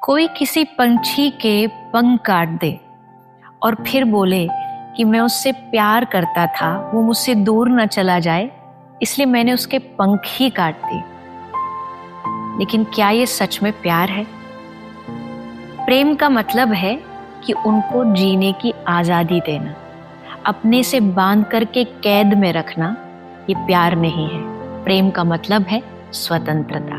कोई किसी पंछी के पंख काट दे और फिर बोले कि मैं उससे प्यार करता था, वो मुझसे दूर न चला जाए, इसलिए मैंने उसके पंख ही काट दिए। लेकिन क्या ये सच में प्यार है? प्रेम का मतलब है कि उनको जीने की आजादी देना, अपने से बांध करके कैद में रखना। ये प्यार नहीं है। प्रेम का मतलब है स्वतंत्रता।